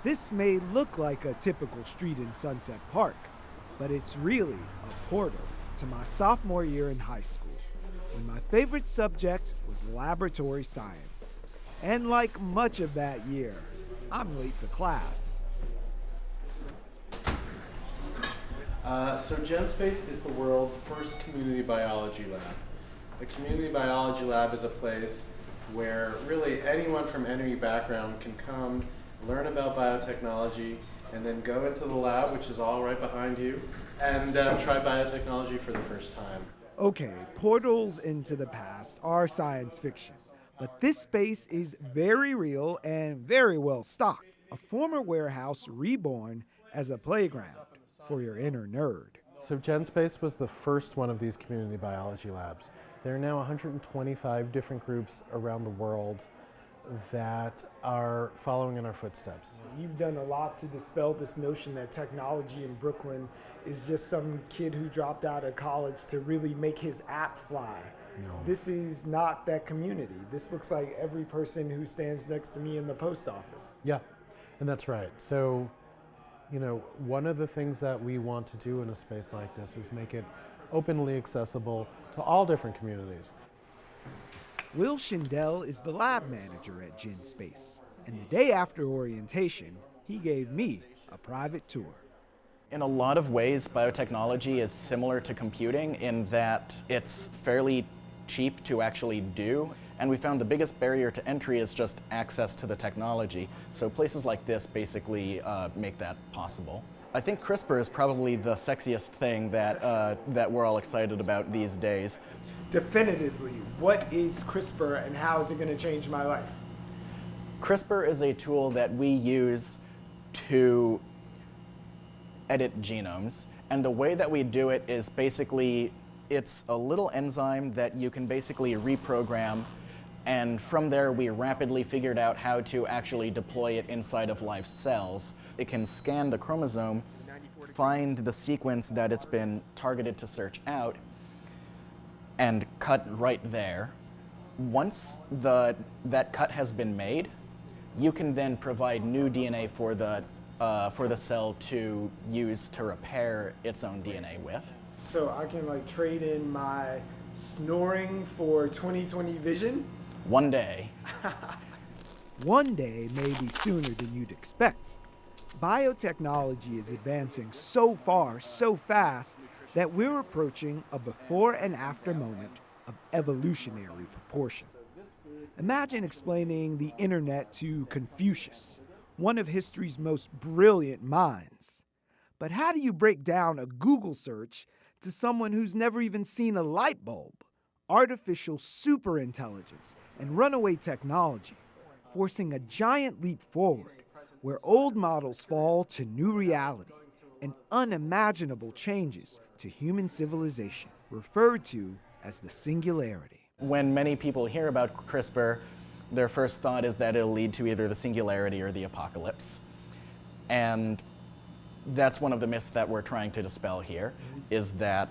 This may look like a typical street in Sunset Park, but it's really a portal to my sophomore year in high school, when my favorite subject was laboratory science. And like much of that year, I'm late to class. So GenSpace is the world's first community biology lab. The community biology lab is a place where really anyone from any background can come, learn about biotechnology, and then go into the lab, which is all right behind you, and try biotechnology for the first time. Okay, portals into the past are science fiction, but this space is very real and very well stocked. A former warehouse reborn as a playground for your inner nerd. So GenSpace was the first one of these community biology labs. There are now 125 different groups around the world that are following in our footsteps. You've done a lot to dispel this notion that technology in Brooklyn is just some kid who dropped out of college to really make his app fly. No. This is not that community. This looks like every person who stands next to me in the post office. Yeah, and that's right. So, you know, one of the things that we want to do in a space like this is make it openly accessible to all different communities. Will SHINDEL is the lab manager at GenSpace, and the day after orientation, he gave me a private tour. In a lot of ways, biotechnology is similar to computing in that it's fairly cheap to actually do, and we found the biggest barrier to entry is just access to the technology. So places like this basically make that possible. I think CRISPR is probably the sexiest thing that we're all excited about these days. Definitively, what is CRISPR and how is it going to change my life? CRISPR is a tool that we use to edit genomes, and the way that we do it is basically it's a little enzyme that you can basically reprogram, and from there we rapidly figured out how to actually deploy it inside of live cells. It can scan the chromosome, find the sequence that it's been targeted to search out, and cut right there. Once that cut has been made, you can then provide new DNA for the cell to use to repair its own DNA with. So I can like trade in my snoring for 20/20 vision? One day. One day may be sooner than you'd expect. Biotechnology is advancing so far, so fast, that we're approaching a before and after moment of evolutionary proportion. Imagine explaining the internet to Confucius, one of history's most brilliant minds. But how do you break down a Google search to someone who's never even seen a light bulb? Artificial superintelligence and runaway technology, forcing a giant leap forward where old models fall to new reality and unimaginable changes to human civilization, referred to as the singularity. When many people hear about CRISPR, their first thought is that it'll lead to either the singularity or the apocalypse. And that's one of the myths that we're trying to dispel here, is that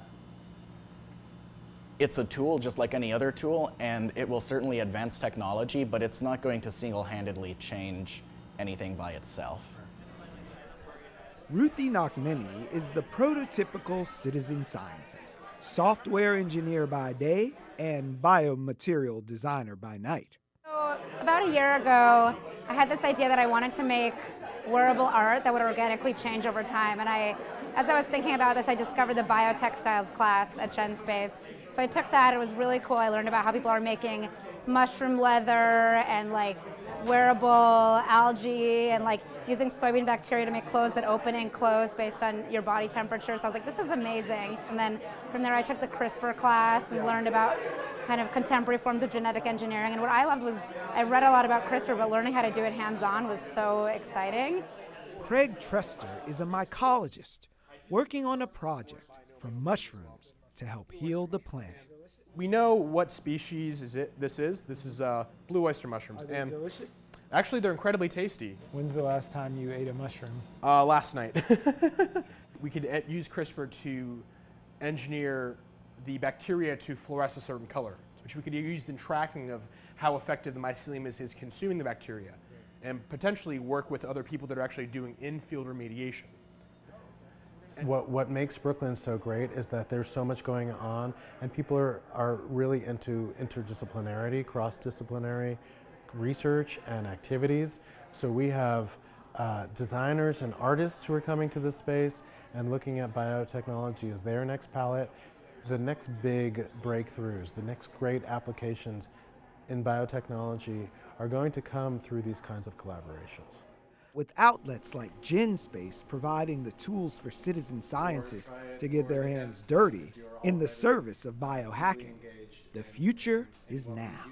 it's a tool just like any other tool, and it will certainly advance technology, but it's not going to single-handedly change anything by itself. RUTHIE NACHMANY is the prototypical citizen scientist, software engineer by day and biomaterial designer by night. So about a year ago, I had this idea that I wanted to make wearable art that would organically change over time. And as I was thinking about this, I discovered the biotextiles class at GenSpace. So I took that, it was really cool. I learned about how people are making mushroom leather and like wearable algae and like using soybean bacteria to make clothes that open and close based on your body temperature. So I was like, this is amazing. And then from there I took the CRISPR class and learned about kind of contemporary forms of genetic engineering. And what I loved was, I read a lot about CRISPR, but learning how to do it hands-on was so exciting. Craig Trester is a mycologist working on a project from mushrooms to help heal the planet. We know what species this is. This is blue oyster mushrooms. Are they delicious? Actually, they're incredibly tasty. When's the last time you ate a mushroom? Last night. We could use CRISPR to engineer the bacteria to fluoresce a certain color, which we could use in tracking of how effective the mycelium is consuming the bacteria. and potentially work with other people that are actually doing in-field remediation. What makes Brooklyn so great is that there's so much going on, and people are really into interdisciplinarity, cross-disciplinary research and activities. So we have designers and artists who are coming to this space and looking at biotechnology as their next palette. The next big breakthroughs, the next great applications in biotechnology are going to come through these kinds of collaborations. With outlets like GenSpace providing the tools for citizen scientists to get their hands dirty in the service of biohacking, the future is now.